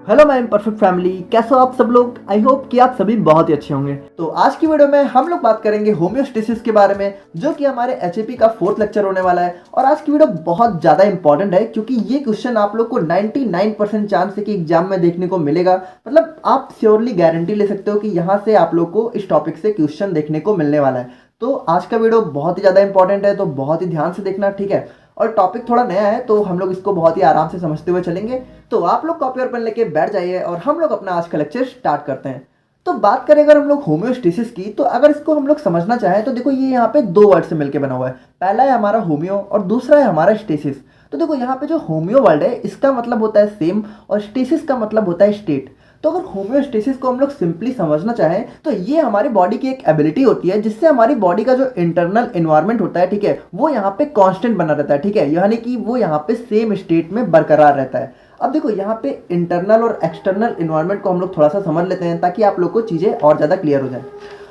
Hello my perfect family, कैसे हो आप सब लोग। आई होप कि आप सभी बहुत ही अच्छे होंगे। तो आज की वीडियो में हम लोग बात करेंगे होम्योस्टेसिस के बारे में, जो कि हमारे एचएपी का 4th लेक्चर होने वाला है। और आज की वीडियो बहुत ज़्यादा इंपॉर्टेंट है क्योंकि ये क्वेश्चन आप लोग को 99% चांस है कि एग्जाम में देखने को मिलेगा। मतलब आप श्योरली गारंटी ले सकते हो कि यहाँ से आप लोग को इस टॉपिक से क्वेश्चन देखने को मिलने वाला है। तो आज का वीडियो बहुत ही ज़्यादा इंपॉर्टेंट है, तो बहुत ही ध्यान से देखना, ठीक है। और टॉपिक थोड़ा नया है तो हम लोग इसको बहुत ही आराम से समझते हुए चलेंगे। तो आप लोग कॉपी और पेन लेके बैठ जाइए और हम लोग अपना आज का लेक्चर स्टार्ट करते हैं। तो बात करें अगर हम लोग होम्योस्टेसिस की, तो अगर इसको हम लोग समझना चाहें तो देखो ये यहाँ पे दो वर्ड से मिलकर बना हुआ है। पहला है हमारा होम्यो और दूसरा है हमारा स्टेसिस। तो देखो यहाँ पे जो होम्यो वर्ड है इसका मतलब होता है सेम और स्टेसिस का मतलब होता है स्टेट। तो अगर होम्योस्टेसिस को हम लोग सिंपली समझना चाहें तो ये हमारी बॉडी की एक एबिलिटी होती है जिससे हमारी बॉडी का जो इंटरनल एनवायरनमेंट होता है, ठीक है, वो यहाँ पे कांस्टेंट बना रहता है, ठीक है, यानी कि वो यहाँ पे सेम स्टेट में बरकरार रहता है। अब देखो यहाँ पे इंटरनल और एक्सटर्नल एनवायरनमेंट को हम लोग थोड़ा सा समझ लेते हैं ताकि आप लोग को चीज़ें और ज़्यादा क्लियर हो जाए।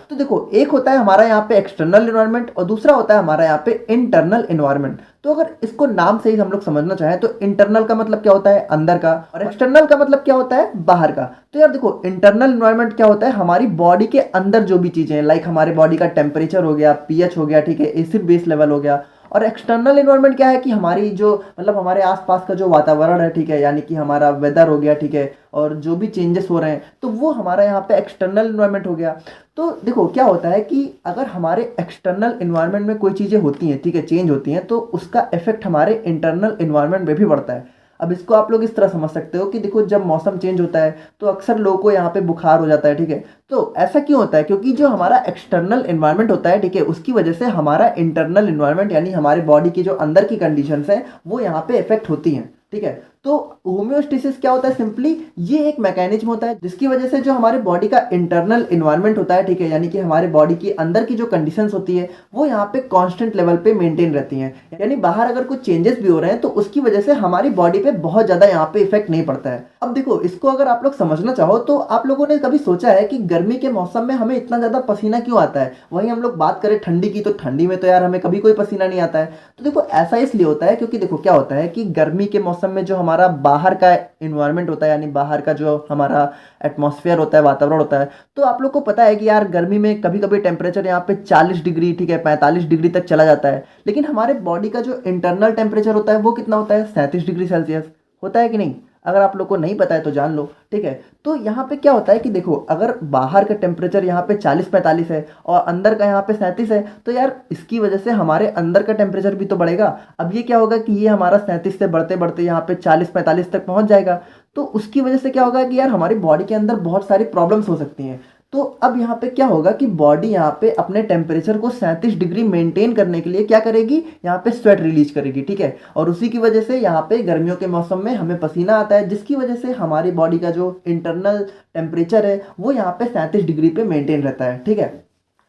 तो देखो एक होता है हमारा यहाँ पे एक्सटर्नल एनवायरनमेंट और दूसरा होता है हमारा यहाँ पे इंटरनल एनवायरनमेंट। तो अगर इसको नाम से ही हम लोग समझना चाहें तो इंटरनल का मतलब क्या होता है अंदर का, और एक्सटर्नल का मतलब क्या होता है बाहर का। तो यार देखो इंटरनल एनवायरनमेंट क्या होता है, हमारी बॉडी के अंदर जो भी चीजें हैं, लाइक हमारे बॉडी का टेम्परेचर हो गया, पीएच हो गया, ठीक है, एसिड बेस लेवल हो गया। और एक्सटर्नल एनवायरनमेंट क्या है कि हमारी जो मतलब हमारे आसपास का जो वातावरण है, ठीक है, यानी कि हमारा वेदर हो गया, ठीक है, और जो भी चेंजेस हो रहे हैं तो वो हमारा यहाँ पे एक्सटर्नल एनवायरनमेंट हो गया। तो देखो क्या होता है कि अगर हमारे एक्सटर्नल एनवायरनमेंट में कोई चीज़ें होती हैं, ठीक है, चेंज होती हैं, तो उसका इफेक्ट हमारे इंटरनल एनवायरनमेंट में भी पड़ता है। अब इसको आप लोग इस तरह समझ सकते हो कि देखो जब मौसम चेंज होता है तो अक्सर लोगों को यहाँ पे बुखार हो जाता है, ठीक है। तो ऐसा क्यों होता है, क्योंकि जो हमारा एक्सटर्नल एनवायरनमेंट होता है, ठीक है, उसकी वजह से हमारा इंटरनल एनवायरनमेंट यानी हमारे बॉडी की जो अंदर की कंडीशंस हैं वो यहाँ पे इफेक्ट होती हैं, ठीक है। तो होम्योस्टेसिस क्या होता है, सिंपली ये एक मैकेनिज्म होता है जिसकी वजह से जो हमारे बॉडी का इंटरनल एनवायरनमेंट होता है, ठीक है, यानी कि हमारे बॉडी की अंदर की जो कंडीशंस होती है वो यहाँ पे कांस्टेंट लेवल पे मेंटेन रहती हैं। यानी बाहर अगर कुछ चेंजेस भी हो रहे हैं तो उसकी वजह से हमारी बॉडी पे बहुत ज्यादा यहाँ पे इफेक्ट नहीं पड़ता है। अब देखो इसको अगर आप लोग समझना चाहो तो आप लोगों ने कभी सोचा है कि गर्मी के मौसम में हमें इतना ज्यादा पसीना क्यों आता है। वहीं हम लोग बात करें ठंडी की, तो ठंडी में तो यार हमें कभी कोई पसीना नहीं आता है। तो देखो ऐसा इसलिए होता है क्योंकि देखो क्या होता है कि गर्मी के मौसम में जो हमारा बाहर का इन्वायरमेंट होता है, यानी बाहर का जो हमारा एटमॉस्फेयर होता है, वातावरण होता है, तो आप लोग को पता है कि यार गर्मी में कभी कभी टेम्परेचर यहाँ पे 40 डिग्री, ठीक है, 45 डिग्री तक चला जाता है। लेकिन हमारे बॉडी का जो इंटरनल टेम्परेचर होता है वो कितना होता है, 37 डिग्री सेल्सियस होता है कि नहीं। अगर आप लोग को नहीं पता है तो जान लो, ठीक है। तो यहाँ पे क्या होता है कि देखो अगर बाहर का टेम्परेचर यहाँ पे 40-45 है और अंदर का यहाँ पे 37 है, तो यार इसकी वजह से हमारे अंदर का टेम्परेचर भी तो बढ़ेगा। अब ये क्या होगा कि ये हमारा 37 से बढ़ते बढ़ते यहाँ पे 40-45 तक पहुँच जाएगा। तो उसकी वजह से क्या होगा कि यार हमारी बॉडी के अंदर बहुत सारी प्रॉब्लम्स हो सकती हैं। तो अब यहाँ पे क्या होगा कि बॉडी यहाँ पे अपने टेम्परेचर को 37 डिग्री मेंटेन करने के लिए क्या करेगी, यहाँ पे स्वेट रिलीज करेगी, ठीक है। और उसी की वजह से यहाँ पे गर्मियों के मौसम में हमें पसीना आता है, जिसकी वजह से हमारी बॉडी का जो इंटरनल टेम्परेचर है वो यहाँ पे 37 डिग्री पे मेंटेन रहता है, ठीक है।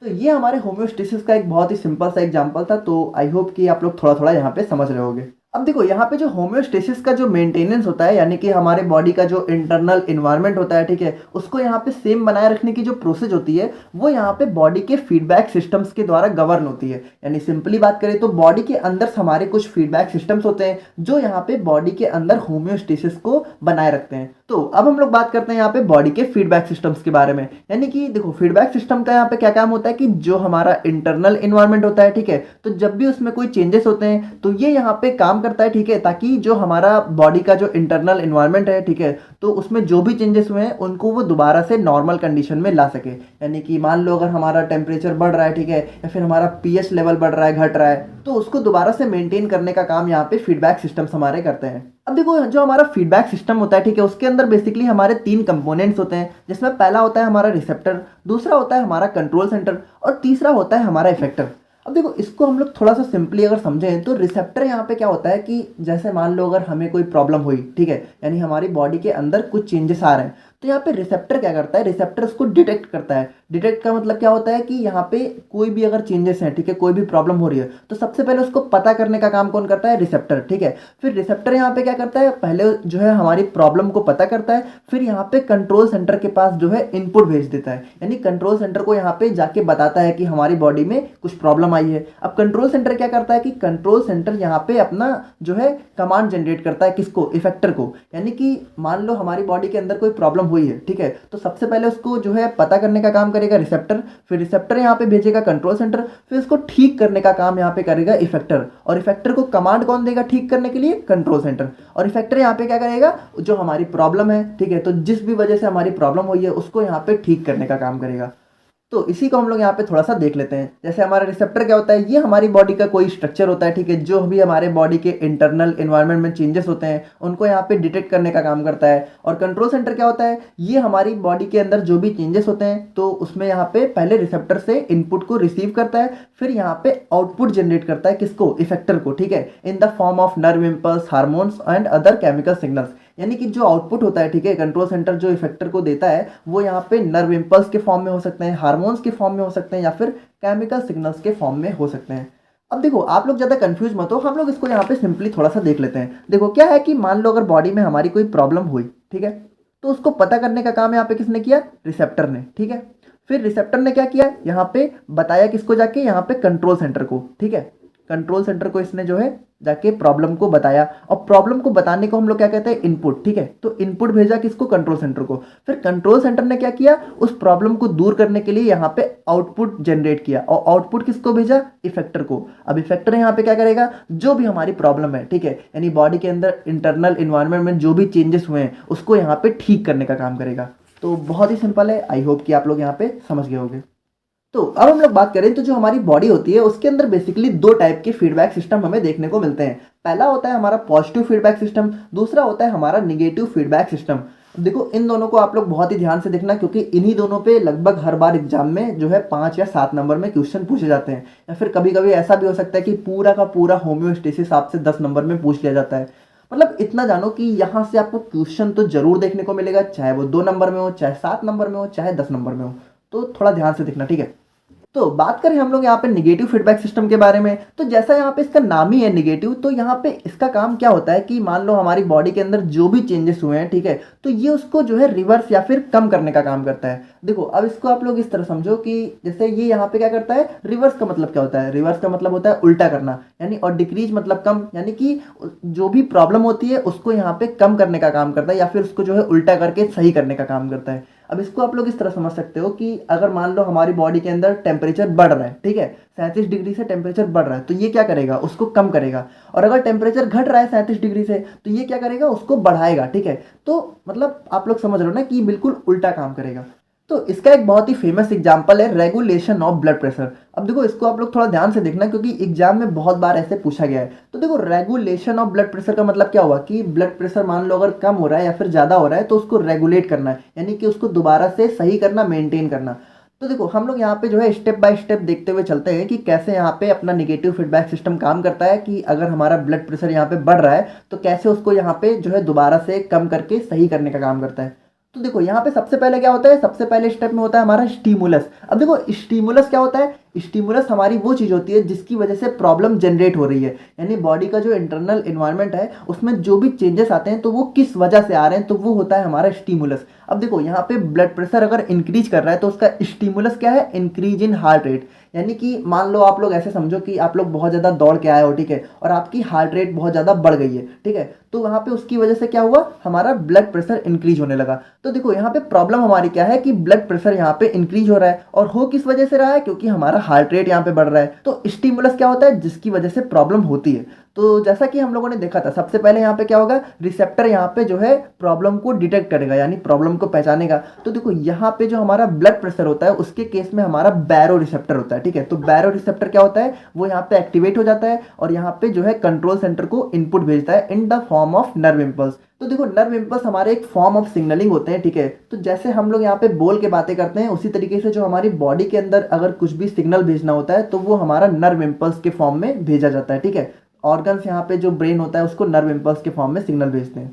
तो ये हमारे होम्योस्टेसिस का एक बहुत ही सिंपल सा एग्जाम्पल था। तो आई होप कि आप लोग थोड़ा थोड़ा यहाँ पे समझ रहे होगे। अब देखो यहाँ पे जो होम्योस्टेसिस का जो मेंटेनेंस होता है, यानी कि हमारे बॉडी का जो इंटरनल एनवायरनमेंट होता है, ठीक है, उसको यहाँ पे सेम बनाए रखने की जो प्रोसेस होती है वो यहाँ पे बॉडी के फीडबैक सिस्टम्स के द्वारा गवर्न होती है। यानी सिंपली बात करें तो बॉडी के अंदर हमारे कुछ फीडबैक सिस्टम्स होते हैं जो यहाँ पे बॉडी के अंदर होम्योस्टेसिस को बनाए रखते हैं। तो अब हम लोग बात करते हैं यहाँ पे बॉडी के फीडबैक सिस्टम्स के बारे में। यानी कि देखो फीडबैक सिस्टम का यहाँ पे क्या काम होता है कि जो हमारा इंटरनल एनवायरनमेंट होता है, ठीक है, तो जब भी उसमें कोई चेंजेस होते हैं तो ये यहाँ पे काम करता है, ठीक है, ताकि जो हमारा बॉडी का जो इंटरनल एनवायरनमेंट है, ठीक है, तो उसमें जो भी चेंजेस हुए हैं उनको वो दोबारा से नॉर्मल कंडीशन में ला सके। यानी कि मान लो अगर हमारा टेम्परेचर बढ़ रहा है, ठीक है, या फिर हमारा पीएच लेवल बढ़ रहा है, घट रहा है, तो उसको दोबारा से मेंटेन करने का काम यहाँ पे फीडबैक सिस्टम्स हमारे करते हैं। अब देखो जो हमारा फीडबैक सिस्टम होता है, ठीक है, उसके अंदर बेसिकली हमारे 3 कंपोनेंट्स होते हैं, जिसमें पहला होता है हमारा रिसेप्टर, दूसरा होता है हमारा कंट्रोल सेंटर और तीसरा होता है हमारा इफेक्टर। अब देखो इसको हम लोग थोड़ा सा सिंपली अगर समझें तो रिसेप्टर यहाँ पे क्या होता है कि जैसे मान लो अगर हमें कोई प्रॉब्लम हुई, ठीक है, यानी हमारी बॉडी के अंदर कुछ चेंजेस आ रहे हैं, तो यहाँ पे रिसेप्टर क्या करता है, रिसेप्टर उसको डिटेक्ट करता है। डिटेक्ट का मतलब क्या होता है कि यहाँ पे कोई भी अगर चेंजेस हैं, ठीक है, कोई भी प्रॉब्लम हो रही है तो सबसे पहले उसको पता करने का काम कौन करता है, रिसेप्टर, ठीक है। फिर रिसेप्टर यहाँ पे क्या करता है, पहले जो है हमारी प्रॉब्लम को पता करता है, फिर यहाँ पे कंट्रोल सेंटर के पास जो है इनपुट भेज देता है, यानी कंट्रोल सेंटर को यहाँ पे जाके बताता है कि हमारी बॉडी में कुछ प्रॉब्लम आई है। अब कंट्रोल सेंटर क्या करता है कि कंट्रोल सेंटर यहाँ पे अपना जो है कमांड जनरेट करता है, किसको, इफेक्टर को। यानी कि मान लो हमारी बॉडी के अंदर कोई प्रॉब्लम हुई है, ठीक है, तो सबसे पहले उसको जो है पता करने का काम करेगा रिसेप्टर, फिर रिसेप्टर यहाँ पे भेजेगा कंट्रोल सेंटर, फिर उसको ठीक करने का काम यहाँ पे करेगा इफेक्टर, और इफेक्टर को कमांड कौन देगा ठीक करने के लिए, कंट्रोल सेंटर। और इफेक्टर यहाँ पे क्या करेगा, जो हमारी प्रॉब्लम है, ठीक है, तो जिस भी वजह से हमारी प्रॉब्लम हुई है उसको यहाँ पे ठीक करने का काम करेगा। तो इसी को हम लोग यहाँ पे थोड़ा सा देख लेते हैं। जैसे हमारा रिसेप्टर क्या होता है, ये हमारी बॉडी का कोई स्ट्रक्चर होता है, ठीक है, जो भी हमारे बॉडी के इंटरनल एनवायरनमेंट में चेंजेस होते हैं उनको यहाँ पे डिटेक्ट करने का काम करता है। और कंट्रोल सेंटर क्या होता है, ये हमारी बॉडी के अंदर जो भी चेंजेस होते हैं तो उसमें यहाँ पे पहले रिसेप्टर से इनपुट को रिसीव करता है, फिर यहाँ पे आउटपुट जनरेट करता है, किसको, इफेक्टर को, ठीक है, in the form of nerve impulse, hormones and other chemical signals. यानी कि जो आउटपुट होता है, ठीक है, कंट्रोल सेंटर जो इफेक्टर को देता है वो यहाँ पे नर्व इम्पल्स के फॉर्म में हो सकते हैं, हार्मोन्स के फॉर्म में हो सकते हैं, या फिर केमिकल सिग्नल्स के फॉर्म में हो सकते हैं। अब देखो आप लोग ज़्यादा कंफ्यूज मत हो, हम लोग इसको यहाँ पे सिंपली थोड़ा सा देख लेते हैं। देखो क्या है कि मान लो अगर बॉडी में हमारी कोई प्रॉब्लम हुई, ठीक है, तो उसको पता करने का काम यहाँ पे किसने किया, रिसेप्टर ने, ठीक है। फिर रिसेप्टर ने क्या किया, यहाँ पे बताया किसको, जाके यहाँ पे कंट्रोल सेंटर को, ठीक है, कंट्रोल सेंटर को इसने जो है जाके प्रॉब्लम को बताया, और प्रॉब्लम को बताने को हम लोग क्या कहते हैं, इनपुट, ठीक है। तो इनपुट भेजा किसको, कंट्रोल सेंटर को। फिर कंट्रोल सेंटर ने क्या किया, उस प्रॉब्लम को दूर करने के लिए यहाँ पे आउटपुट जनरेट किया, और आउटपुट किसको भेजा, इफेक्टर को। अब इफेक्टर यहाँ पे क्या करेगा, जो भी हमारी प्रॉब्लम है, ठीक है, यानी बॉडी के अंदर इंटरनल इन्वायरमेंट में जो भी चेंजेस हुए हैं उसको यहाँ पे ठीक करने का काम करेगा। तो बहुत ही सिंपल है, आई होप कि आप लोग यहाँ पे समझ गए होंगे। तो अब हम लोग बात करें तो जो हमारी बॉडी होती है उसके अंदर बेसिकली दो टाइप के फीडबैक सिस्टम हमें देखने को मिलते हैं। पहला होता है हमारा पॉजिटिव फीडबैक सिस्टम, दूसरा होता है हमारा निगेटिव फीडबैक सिस्टम। देखो इन दोनों को आप लोग बहुत ही ध्यान से देखना, क्योंकि इन्हीं दोनों पे लगभग हर बार एग्जाम में जो है 5 या 7 नंबर में क्वेश्चन पूछे जाते हैं, या फिर कभी कभी ऐसा भी हो सकता है कि पूरा का पूरा होम्योस्टेसिस आपसे 10 नंबर में पूछ लिया जाता है। मतलब इतना जानो कि यहाँ से आपको क्वेश्चन तो जरूर देखने को मिलेगा, चाहे वो 2 नंबर में हो, चाहे 7 नंबर में हो, चाहे 10 नंबर में हो। तो थोड़ा ध्यान से देखना, ठीक है। तो बात करें हम लोग यहाँ पे निगेटिव फीडबैक सिस्टम के बारे में, तो जैसा यहाँ पे इसका नाम ही है निगेटिव, तो यहाँ पे इसका काम क्या होता है कि मान लो हमारी बॉडी के अंदर जो भी चेंजेस हुए हैं, ठीक है, तो ये उसको जो है रिवर्स या फिर कम करने का काम करता है। देखो अब इसको आप लोग इस तरह समझो कि जैसे ये यहाँ पे क्या करता है, रिवर्स का मतलब क्या होता है, रिवर्स का मतलब होता है उल्टा करना, यानी, और डिक्रीज मतलब कम, यानी कि जो भी प्रॉब्लम होती है उसको यहाँ पे कम करने का काम करता है, या फिर उसको जो है उल्टा करके सही करने का काम करता है। अब इसको आप लोग इस तरह समझ सकते हो कि अगर मान लो हमारी बॉडी के अंदर टेम्परेचर बढ़ रहा है, ठीक है, 37 डिग्री से टेम्परेचर बढ़ रहा है, तो ये क्या करेगा, उसको कम करेगा। और अगर टेम्परेचर घट रहा है 37 डिग्री से, तो ये क्या करेगा, उसको बढ़ाएगा, ठीक है। तो मतलब आप लोग समझ रहे हो ना कि बिल्कुल उल्टा काम करेगा। तो इसका एक बहुत ही फेमस एग्जांपल है रेगुलेशन ऑफ ब्लड प्रेशर। अब देखो इसको आप लोग थोड़ा ध्यान से देखना, क्योंकि एग्जाम में बहुत बार ऐसे पूछा गया है। तो देखो रेगुलेशन ऑफ ब्लड प्रेशर का मतलब क्या हुआ कि ब्लड प्रेशर मान लो अगर कम हो रहा है या फिर ज़्यादा हो रहा है तो उसको रेगुलेट करना है, यानी कि उसको दोबारा से सही करना, मेंटेन करना। तो देखो हम लोग यहाँ पे जो है स्टेप बाय स्टेप देखते हुए चलते हैं कि कैसे यहाँ पे अपना निगेटिव फीडबैक सिस्टम काम करता है, कि अगर हमारा ब्लड प्रेशर यहाँ पे बढ़ रहा है तो कैसे उसको यहाँ पे जो है दोबारा से कम करके सही करने का काम करता है। तो देखो यहाँ पे सबसे पहले क्या होता है, सबसे पहले स्टेप में होता है हमारा स्टिमुलस। अब देखो स्टिमुलस क्या होता है, स्टिमुलस हमारी वो चीज़ होती है जिसकी वजह से प्रॉब्लम जनरेट हो रही है, यानी बॉडी का जो इंटरनल एनवायरनमेंट है उसमें जो भी चेंजेस आते हैं तो वो किस वजह से आ रहे हैं, तो वो होता है हमारा स्टिमुलस। अब देखो यहाँ पे ब्लड प्रेशर अगर इंक्रीज कर रहा है तो उसका स्टिमुलस क्या है, इंक्रीज इन हार्ट रेट। यानी कि मान लो आप लोग ऐसे समझो कि आप लोग बहुत ज़्यादा दौड़ के आए हो, ठीक है, और आपकी हार्ट रेट बहुत ज़्यादा बढ़ गई है, ठीक है, तो वहाँ पे उसकी वजह से क्या हुआ, हमारा ब्लड प्रेशर इंक्रीज होने लगा। तो देखो यहाँ पे प्रॉब्लम हमारी क्या है कि ब्लड प्रेशर यहाँ पे इंक्रीज हो रहा है, और हो किस वजह से रहा है, क्योंकि हमारा हार्ट रेट यहाँ पे बढ़ रहा है। तो स्टिमुलस क्या होता है, जिसकी वजह से प्रॉब्लम होती है। तो जैसा कि हम लोगों ने देखा था, सबसे पहले यहाँ पे क्या होगा, रिसेप्टर यहाँ पे जो है प्रॉब्लम को डिटेक्ट करेगा, यानी प्रॉब्लम को पहचानेगा। तो देखो यहाँ पे जो हमारा ब्लड प्रेशर होता है उसके केस में हमारा बैरो रिसेप्टर होता है, ठीक है। तो बैरो रिसेप्टर क्या होता है, वो यहाँ पे एक्टिवेट हो जाता है और यहाँ पे जो है कंट्रोल सेंटर को इनपुट भेजता है in the form of nerve impulse. तो देखो नर्व इम्पल्स हमारे एक फॉर्म ऑफ सिग्नलिंग होते हैं, ठीक है। तो जैसे हम लोग यहाँ पे बोल के बातें करते हैं, उसी तरीके से जो हमारी बॉडी के अंदर अगर कुछ भी सिग्नल भेजना होता है तो वो हमारा नर्व इम्पल्स के फॉर्म में भेजा जाता है, ठीक है। ऑर्गन्स यहाँ पे जो ब्रेन होता है उसको नर्व इम्पल्स के फॉर्म में सिग्नल भेजते हैं।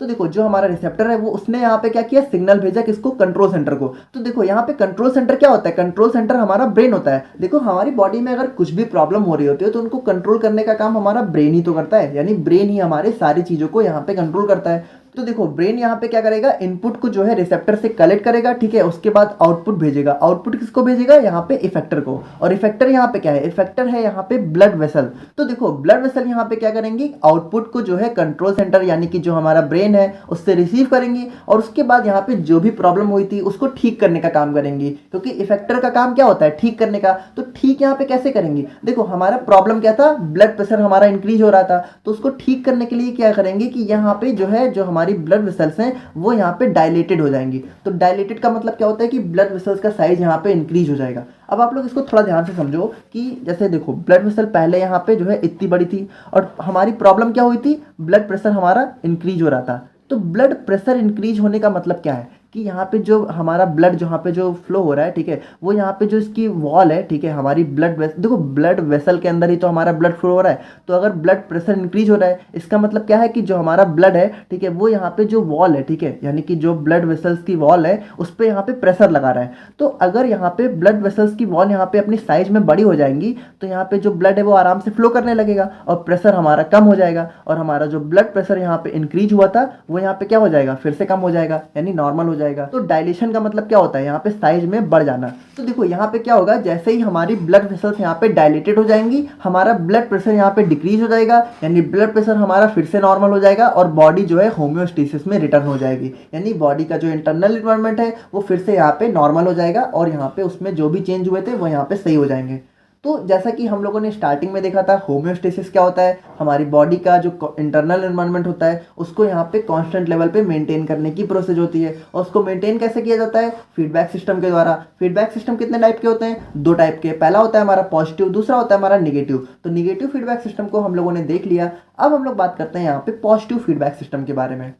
तो देखो जो हमारा रिसेप्टर है वो उसने यहाँ पे क्या किया, सिग्नल भेजा किसको, कंट्रोल सेंटर को। तो देखो यहाँ पे कंट्रोल सेंटर क्या होता है, कंट्रोल सेंटर हमारा ब्रेन होता है। देखो हमारी बॉडी में अगर कुछ भी प्रॉब्लम हो रही होती है तो उनको कंट्रोल करने का काम हमारा ब्रेन ही तो करता है, यानी ब्रेन ही हमारे सारी चीज़ों को यहाँ पे कंट्रोल करता है। तो देखो ब्रेन यहाँ पे क्या करेगा, इनपुट को जो है रिसेप्टर से कलेक्ट करेगा, ठीक है, उसके बाद आउटपुट भेजेगा। आउटपुट किसको भेजेगा, यहाँ पे इफेक्टर को। और इफेक्टर यहाँ पे क्या है, इफेक्टर है यहाँ पे ब्लड वेसल। तो देखो ब्लड वेसल यहाँ पे क्या करेंगे, आउटपुट को जो है कंट्रोल सेंटर यानी कि जो हमारा ब्रेन है उससे रिसीव करेंगे, और उसके बाद यहाँ पे जो भी प्रॉब्लम हुई थी उसको ठीक करने का काम करेंगी, क्योंकि इफेक्टर का काम क्या होता है, ठीक करने का। तो ठीक यहाँ पे कैसे करेंगे, देखो हमारा प्रॉब्लम क्या था, ब्लड प्रेशर हमारा इंक्रीज हो रहा था, तो उसको ठीक करने के लिए क्या करेंगे कि यहाँ पे जो है जो हमारी ब्लड वेसल्स हैं वो यहाँ पे डायलेटेड हो जाएंगी। तो डायलेटेड का मतलब क्या होता है कि ब्लड वेसल्स का साइज यहाँ पे इंक्रीज हो जाएगा। अब आप लोग इसको थोड़ा ध्यान से समझो कि जैसे देखो ब्लड वेसल पहले यहाँ पे जो है इतनी बड़ी थी, और हमारी प्रॉब्लम क्या हुई थी, ब्लड प्रेशर हमारा इंक्रीज हो रहा था। तो ब्लड प्रेशर इंक्रीज होने का मतलब क्या है कि यहाँ पे जो हमारा ब्लड जहाँ पे जो फ्लो हो रहा है, ठीक है, वो यहाँ पे जो इसकी वॉल है, ठीक है, हमारी देखो ब्लड वेसल के अंदर ही तो हमारा ब्लड फ्लो हो रहा है। तो अगर ब्लड प्रेशर इंक्रीज हो रहा है इसका मतलब क्या है कि जो हमारा ब्लड है, ठीक है, वो यहाँ पे जो वॉल है, ठीक है, यानी कि जो ब्लड वेसल्स की वॉल है उस पर यहाँ पे प्रेशर लगा रहा है। तो अगर यहाँ पे ब्लड वेसल्स की वॉल यहाँ पे अपनी साइज में बड़ी हो जाएंगी तो यहाँ पे जो ब्लड है वो आराम से फ्लो करने लगेगा और प्रेशर हमारा कम हो जाएगा, और हमारा जो ब्लड प्रेशर यहाँ पे इंक्रीज हुआ था वो यहाँ पे क्या हो जाएगा, फिर से कम हो जाएगा, यानी नॉर्मल हो जाएगा। तो डायलेशन का मतलब क्या होता है, यहाँ पे साइज में बढ़ जाना। तो देखो यहाँ पे क्या होगा, जैसे ही हमारी ब्लड वेसल्स यहाँ पे डायलेटेड हो जाएंगी हमारा ब्लड प्रेशर यहाँ पे डिक्रीज हो जाएगा, यानी ब्लड प्रेशर हमारा फिर से नॉर्मल हो जाएगा और बॉडी जो है होम्योस्टेसिस में रिटर्न हो जाएगी, यानी बॉडी का जो इंटरनल इन्वायरमेंट है वो फिर से यहाँ पे नॉर्मल हो जाएगा और यहाँ पे उसमें जो भी चेंज हुए थे वो यहाँ पे सही हो जाएंगे। तो जैसा कि हम लोगों ने स्टार्टिंग में देखा था, होम्योस्टेसिस क्या होता है, हमारी बॉडी का जो इंटरनल एनवायरनमेंट होता है उसको यहाँ पे कांस्टेंट लेवल पे मेंटेन करने की प्रोसेस होती है। और उसको मेंटेन कैसे किया जाता है, फीडबैक सिस्टम के द्वारा। फीडबैक सिस्टम कितने टाइप के होते हैं, दो टाइप के। पहला होता है हमारा पॉजिटिव, दूसरा होता है हमारा निगेटिव। तो निगेटिव फीडबैक सिस्टम को हम लोगों ने देख लिया। अब हम लोग बात करते हैं यहाँ पे पॉजिटिव फीडबैक सिस्टम के बारे में।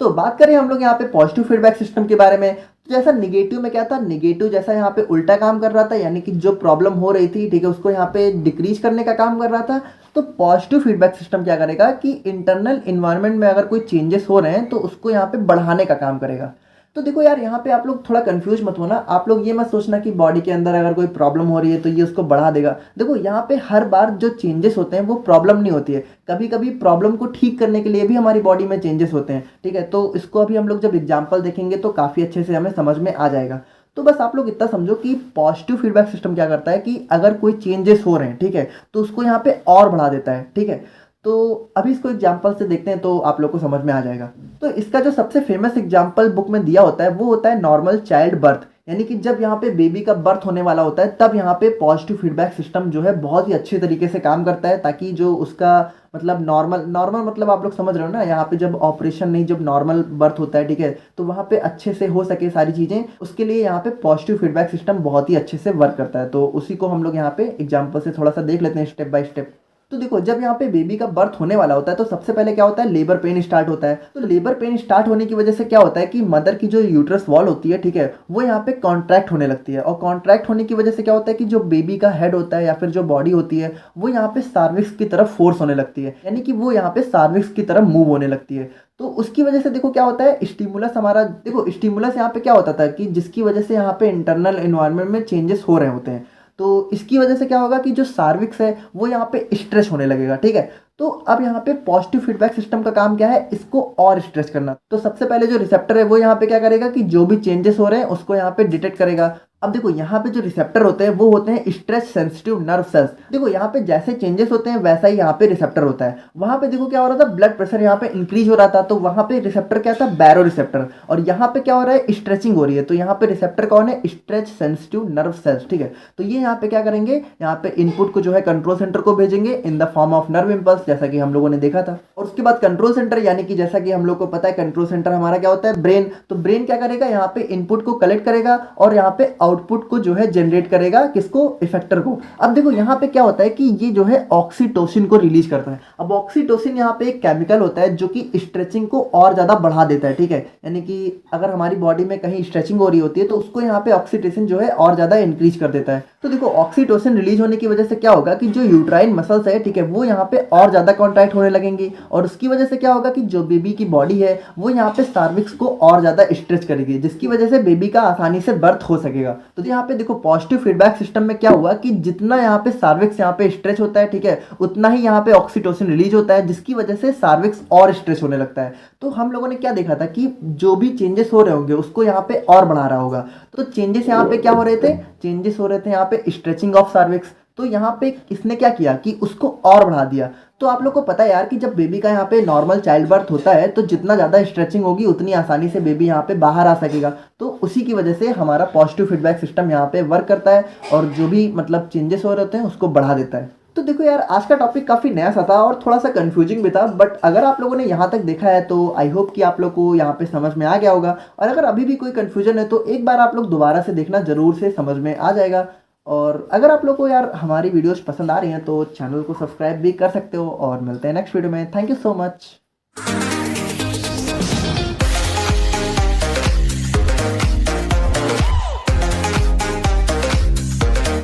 तो बात करें हम लोग यहाँ पे पॉजिटिव फीडबैक सिस्टम के बारे में, तो जैसा निगेटिव में क्या था, निगेटिव जैसा यहाँ पे उल्टा काम कर रहा था, यानी कि जो प्रॉब्लम हो रही थी, ठीक है, उसको यहाँ पे डिक्रीज करने का काम कर रहा था। तो पॉजिटिव फीडबैक सिस्टम क्या करेगा कि इंटरनल इन्वायरमेंट में अगर कोई चेंजेस हो रहे हैं तो उसको यहाँ पे बढ़ाने का काम करेगा। तो देखो यार यहाँ पे आप लोग थोड़ा कंफ्यूज मत होना, आप लोग ये मत सोचना कि बॉडी के अंदर अगर कोई प्रॉब्लम हो रही है तो ये उसको बढ़ा देगा। देखो यहाँ पे हर बार जो चेंजेस होते हैं वो प्रॉब्लम नहीं होती है, कभी कभी प्रॉब्लम को ठीक करने के लिए भी हमारी बॉडी में चेंजेस होते हैं, ठीक है। तो इसको अभी हम लोग जब एग्जाम्पल देखेंगे तो काफ़ी अच्छे से हमें समझ में आ जाएगा। तो बस आप लोग इतना समझो कि पॉजिटिव फीडबैक सिस्टम क्या करता है कि अगर कोई चेंजेस हो रहे हैं, ठीक है, तो उसको यहाँ पे और बढ़ा देता है, ठीक है। तो अभी इसको एग्जाम्पल से देखते हैं तो आप लोग को समझ में आ जाएगा। तो इसका जो सबसे फेमस एग्जाम्पल बुक में दिया होता है वो होता है नॉर्मल चाइल्ड बर्थ, यानी कि जब यहाँ पे बेबी का बर्थ होने वाला होता है तब यहाँ पे पॉजिटिव फीडबैक सिस्टम जो है बहुत ही अच्छे तरीके से काम करता है, ताकि जो उसका मतलब नॉर्मल मतलब आप लोग समझ रहे हो ना, यहाँ पे जब ऑपरेशन नहीं, जब नॉर्मल बर्थ होता है, ठीक है, तो वहाँ पे अच्छे से हो सके सारी चीज़ें, उसके लिए यहाँ पे पॉजिटिव फीडबैक सिस्टम बहुत ही अच्छे से वर्क करता है। तो उसी को हम लोग यहाँ पे एग्जाम्पल से थोड़ा सा देख लेते हैं स्टेप बाय स्टेप। तो देखो जब यहाँ पे बेबी का बर्थ होने वाला होता है तो सबसे पहले क्या होता है, लेबर पेन स्टार्ट होता है। तो लेबर पेन स्टार्ट होने की वजह से क्या होता है कि मदर की जो यूट्रस वॉल होती है, ठीक है, वो यहाँ पे कॉन्ट्रैक्ट होने लगती है, और कॉन्ट्रैक्ट होने की वजह से क्या होता है कि जो बेबी का हेड होता है या फिर जो बॉडी होती है वो यहाँ पे सार्विक्स की तरफ फोर्स होने लगती है, यानी कि वो यहाँ पे सार्विक्स की तरफ मूव होने लगती है। तो उसकी वजह से देखो क्या होता है, स्टिमुलस हमारा, देखो स्टिमुलस यहाँ पे क्या होता था कि जिसकी वजह से यहाँ पे इंटरनल एनवायरनमेंट में चेंजेस हो रहे होते हैं। तो इसकी वजह से क्या होगा कि जो सार्विक्स है वो यहाँ पे स्ट्रेच होने लगेगा, ठीक है। तो अब यहाँ पे पॉजिटिव फीडबैक सिस्टम का काम क्या है, इसको और स्ट्रेच करना। तो सबसे पहले जो रिसेप्टर है वो यहाँ पे क्या करेगा कि जो भी चेंजेस हो रहे हैं उसको यहाँ पे डिटेक्ट करेगा। अब देखो यहाँ पे जो रिसेप्टर होते हैं वो होते हैं स्ट्रेच सेंसिटिव नर्व सेल्स। देखो यहाँ पे जैसे चेंजेस होते हैं वैसा ही यहाँ पे रिसेप्टर होता है। वहाँ पे देखो क्या हो रहा था, ब्लड प्रेशर यहाँ पे इंक्रीज हो रहा था, तो वहाँ पे रिसेप्टर क्या था, बैरो रिसेप्टर। और यहाँ पे क्या हो रहा है, स्ट्रेचिंग हो रही है, तो यहाँ पे रिसेप्टर कौन है, स्ट्रेच सेंसिटिव नर्व सेल्स, ठीक है। तो ये यहाँ पे क्या करेंगे, यहाँ पे इनपुट को जो है कंट्रोल सेंटर को भेजेंगे in the form of nerve impulse, जैसा कि हम लोगों ने देखा था। और उसके बाद कंट्रोल सेंटर, यानी कि जैसा कि हम लोग को पता है कंट्रोल सेंटर हमारा क्या होता है, ब्रेन। तो ब्रेन क्या करेगा, यहाँ पे इनपुट को कलेक्ट करेगा और यहाँ पे आउटपुट को जो है जनरेट करेगा, किसको, इफेक्टर को। अब देखो यहाँ पे क्या होता है कि ये जो है ऑक्सीटोसिन को रिलीज करता है। अब ऑक्सीटोसिन यहाँ पे एक केमिकल होता है जो कि स्ट्रेचिंग को और ज़्यादा बढ़ा देता है, ठीक है। यानी कि अगर हमारी बॉडी में कहीं स्ट्रेचिंग हो रही होती है तो उसको यहाँ पे ऑक्सीटोसिन जो है और ज़्यादा इंक्रीज कर देता है। तो देखो ऑक्सीटोसिन रिलीज होने की वजह से क्या होगा कि जो यूट्राइन मसल्स है, ठीक है, वो यहाँ पे और ज़्यादा कॉन्ट्रैक्ट होने लगेंगी, और उसकी वजह से क्या होगा कि जो बेबी की बॉडी है वो यहाँ पे सर्विक्स को और ज़्यादा स्ट्रेच करेगी, जिसकी वजह से बेबी का आसानी से बर्थ हो सकेगा। तो यहाँ पे देखो पॉजिटिव फीडबैक सिस्टम में क्या हुआ कि जितना यहाँ पे सर्विक्स यहाँ पे स्ट्रेच होता है, ठीक है, उतना ही यहाँ पे ऑक्सीटोसिन रिलीज होता है, जिसकी वजह से सर्विक्स और स्ट्रेच होने लगता है। तो हम लोगों ने क्या देखा था कि जो भी चेंजेस हो रहे होंगे उसको यहाँ पे और बढ़ा रहा होगा। तो चेंजेस यहाँ पे क्या हो रहे थे, चेंजेस हो रहे थे यहाँ पे स्ट्रेचिंग ऑफ सर्विक्स। तो यहाँ पे इसने क्या किया कि उसको और बढ़ा दिया। तो आप लोग को पता है यार कि जब बेबी का यहाँ पे नॉर्मल चाइल्ड बर्थ होता है तो जितना ज़्यादा स्ट्रेचिंग होगी उतनी आसानी से बेबी यहाँ पे बाहर आ सकेगा। तो उसी की वजह से हमारा पॉजिटिव फीडबैक सिस्टम यहाँ पे वर्क करता है और जो भी मतलब चेंजेस हो रहे होते हैं उसको बढ़ा देता है। तो देखो यार आज का टॉपिक काफ़ी नया सा था और थोड़ा सा कंफ्यूजिंग भी था, बट अगर आप लोगों ने यहाँ तक देखा है तो आई होप कि आप लोग को यहाँ पे समझ में आ गया होगा। और अगर अभी भी कोई कंफ्यूजन है तो एक बार आप लोग दोबारा से देखना, ज़रूर से समझ में आ जाएगा। और अगर आप लोग को यार हमारी वीडियोस पसंद आ रही हैं तो चैनल को सब्सक्राइब भी कर सकते हो, और मिलते हैं नेक्स्ट वीडियो में। Thank you so much.